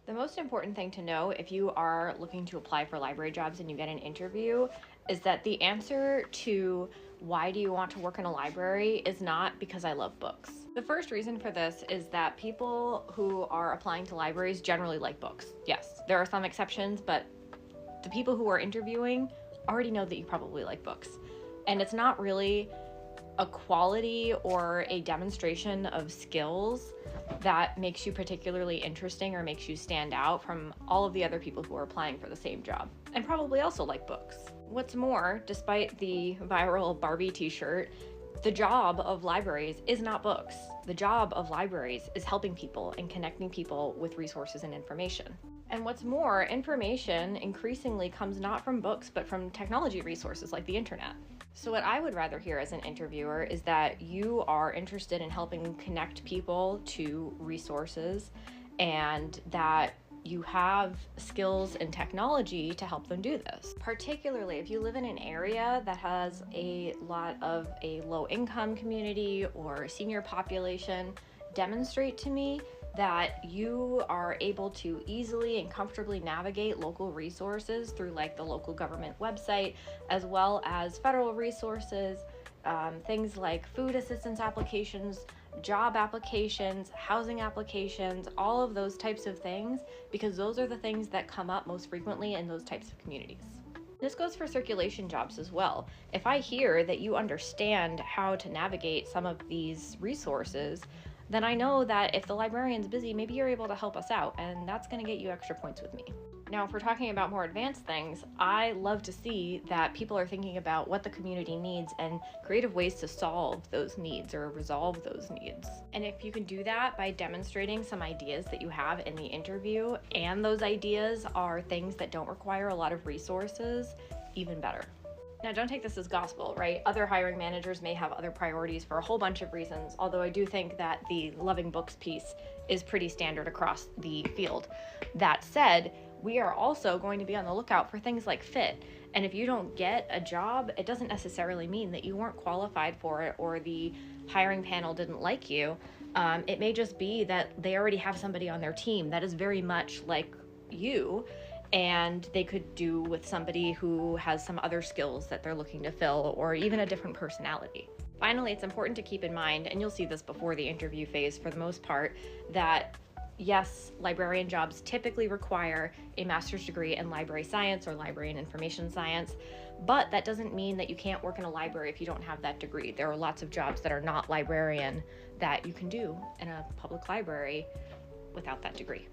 The most important thing to know if you are looking to apply for library jobs and you get an interview is that the answer to why do you want to work in a library is not because I love books. The first reason for this is that people who are applying to libraries generally like books. Yes, there are some exceptions, but the people who are interviewing already know that you probably like books. And it's not really a quality or a demonstration of skills that makes you particularly interesting or makes you stand out from all of the other people who are applying for the same job and probably also like books. What's more, despite the viral Barbie t-shirt, the job of libraries is not books. The job of libraries is helping people and connecting people with resources and information. And what's more, information increasingly comes not from books, but from technology resources like the internet. So what I would rather hear as an interviewer is that you are interested in helping connect people to resources and that you have skills and technology to help them do this. Particularly if you live in an area that has a lot of a low-income community or senior population, demonstrate to me that you are able to easily and comfortably navigate local resources through like the local government website, as well as federal resources, things like food assistance applications, job applications, housing applications, all of those types of things, because those are the things that come up most frequently in those types of communities. This goes for circulation jobs as well. If I hear that you understand how to navigate some of these resources, then I know that if the librarian's busy, maybe you're able to help us out, and that's going to get you extra points with me. Now, if we're talking about more advanced things, I love to see that people are thinking about what the community needs and creative ways to solve those needs or resolve those needs. And if you can do that by demonstrating some ideas that you have in the interview, and those ideas are things that don't require a lot of resources, even better. Now, don't take this as gospel, right? Other hiring managers may have other priorities for a whole bunch of reasons, although I do think that the loving books piece is pretty standard across the field. That said, we are also going to be on the lookout for things like fit. And if you don't get a job, it doesn't necessarily mean that you weren't qualified for it or the hiring panel didn't like you. It may just be that they already have somebody on their team that is very much like you, and they could do with somebody who has some other skills that they're looking to fill or even a different personality. Finally, it's important to keep in mind, and you'll see this before the interview phase for the most part, that yes, librarian jobs typically require a master's degree in library science or library and information science, but that doesn't mean that you can't work in a library if you don't have that degree. There are lots of jobs that are not librarian that you can do in a public library without that degree.